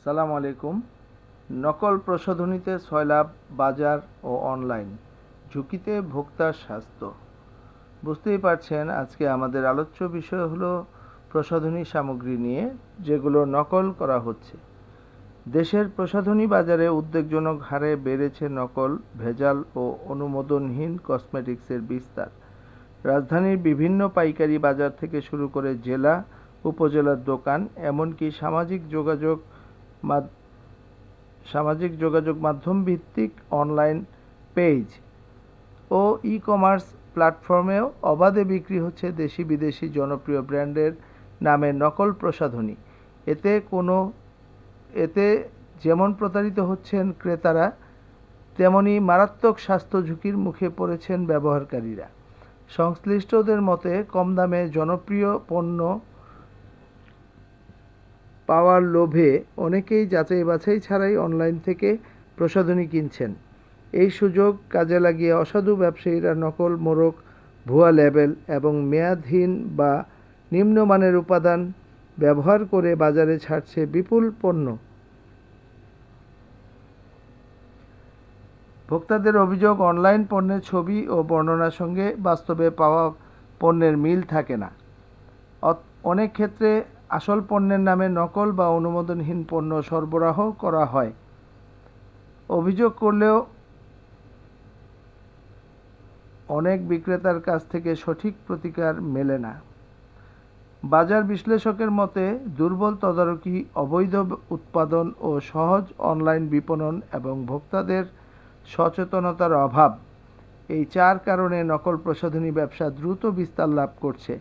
আসসালামু আলাইকুম। নকল প্রসাধনীতে সয়লাভ বাজার ও অনলাইন ঝুঁকিতে ভোক্তার স্বাস্থ্য। বুঝতেই পারছেন, আজকে আমাদের আলোচ্য বিষয় হলো প্রসাধনী সামগ্রী নিয়ে যেগুলো নকল করা হচ্ছে। দেশের প্রসাধনী বাজারে উদ্বেগজনক হারে বেড়েছে নকল, ভেজাল ও অনুমোদনহীন কসমেটিক্সের বিস্তার। রাজধানীর বিভিন্ন পাইকারি বাজার থেকে শুরু করে জেলা, উপজেলার দোকান, এমনকি সামাজিক যোগাযোগ মাধ্যম ভিত্তিক অনলাইন পেজ ও ই-কমার্স প্ল্যাটফর্মেও অবাধে বিক্রি হচ্ছে দেশি বিদেশি জনপ্রিয় ব্র্যান্ডের নামে নকল প্রসাধনী। এতে যেমন প্রতারিত হচ্ছেন ক্রেতারা, তেমনি মারাত্মক স্বাস্থ্য ঝুঁকির মুখে পড়েছেন ব্যবহারকারীরা। সংশ্লিষ্টদের মতে, কম দামে জনপ্রিয় পণ্য পাওয়ার লোভে অনেকেই যাচাই বাছাই ছাড়াই অনলাইন থেকে প্রসাধনী কিনছেন। এই সুযোগ কাজে লাগিয়ে অসাধু ব্যবসায়ীরা নকল মোড়ক, ভুয়া লেবেল এবং মেয়াদহীন বা নিম্নমানের উপাদান ব্যবহার করে বাজারে ছাড়ছে বিপুল পণ্য। ভোক্তাদের অভিযোগ, অনলাইন পণ্যের ছবি ও বর্ণনার সঙ্গে বাস্তবে পাওয়া পণ্যের মিল থাকে না। অনেক ক্ষেত্রে আসল পণ্যের নামে নকল বা অনুমোদনহীন পণ্য সরবরাহ করা হয়। অভিযোগ করলেও অনেক বিক্রেতার কাছ থেকে সঠিক প্রতিকার মেলে না। বাজার বিশ্লেষকের মতে, দুর্বল তদারকি, অবৈধ উৎপাদন ও সহজ অনলাইন বিপণন এবং ভোক্তাদের সচেতনতার অভাব, এই 4 কারণে নকল প্রসাধনী ব্যবসা দ্রুত বিস্তার লাভ করছে।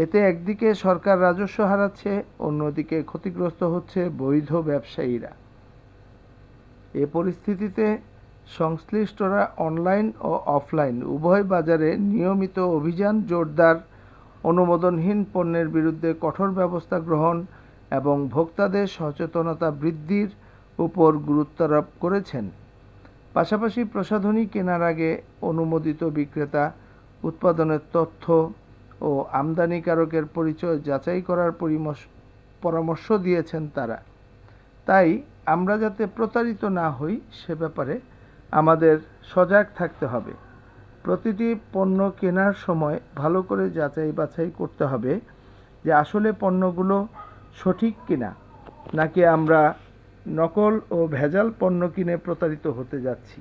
এতে একদিকে সরকার রাজস্ব হারাচ্ছে, অন্যদিকে ক্ষতিগ্রস্ত হচ্ছে বৈধ ব্যবসায়ীরা। এ পরিস্থিতিতে সংশ্লিষ্টরা অনলাইন ও অফলাইন উভয় বাজারে নিয়মিত অভিযান জোরদার, অনুমোদনহীন পণ্যের বিরুদ্ধে কঠোর ব্যবস্থা গ্রহণ এবং ভোক্তাদের সচেতনতা বৃদ্ধির উপর গুরুত্বারোপ করেছেন। পাশাপাশি প্রসাধনী কেনার আগে অনুমোদিত বিক্রেতা, উৎপাদনের তথ্য ও আমদানিকারকের পরিচয় যাচাই করার পরামর্শ দিয়েছেন তারা। তাই আমরা যাতে প্রতারিত না হই সে ব্যাপারে আমাদের সজাগ থাকতে হবে। প্রতিটি পণ্য কেনার সময় ভালো করে যাচাই বাছাই করতে হবে যে আসলে পণ্যগুলো সঠিক কিনা, নাকি আমরা নকল ও ভেজাল পণ্য কিনে প্রতারিত হতে যাচ্ছি।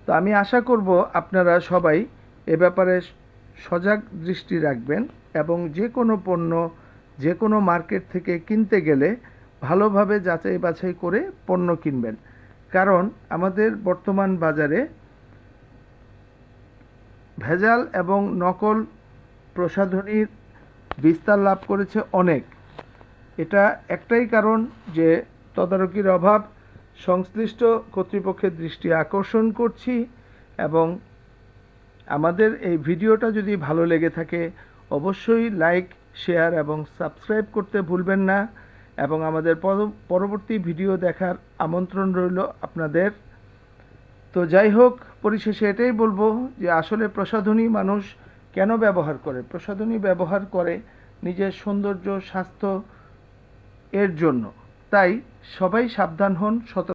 তো আমি আশা করব আপনারা সবাই এ ব্যাপারে সজাগ দৃষ্টি রাখবেন এবং যে কোনো পণ্য যে কোনো মার্কেট থেকে কিনতে গেলে ভালোভাবে যাচাই বাছাই করে পণ্য কিনবেন। কারণ আমাদের বর্তমান বাজারে ভেজাল এবং নকল প্রসাধনীর বিস্তার লাভ করেছে অনেক। এটা একটাই কারণ যে তদারকির অভাব। সংশ্লিষ্ট কর্তৃপক্ষের দৃষ্টি আকর্ষণ করছি এবং আমাদের এই ভিডিওটা যদি ভালো লেগে থাকে অবশ্যই লাইক, শেয়ার এবং সাবস্ক্রাইব করতে ভুলবেন না এবং আমাদের পরবর্তী ভিডিও দেখার আমন্ত্রণ রইল আপনাদের। তো যাই হোক, পরিশেষে এটাই বলবো যে আসলে প্রসাধনী মানুষ কেন ব্যবহার করে? প্রসাধনী ব্যবহার করে নিজের সৌন্দর্য, স্বাস্থ্য এর জন্য। তাই সবাই সাবধান হন, সতর্ক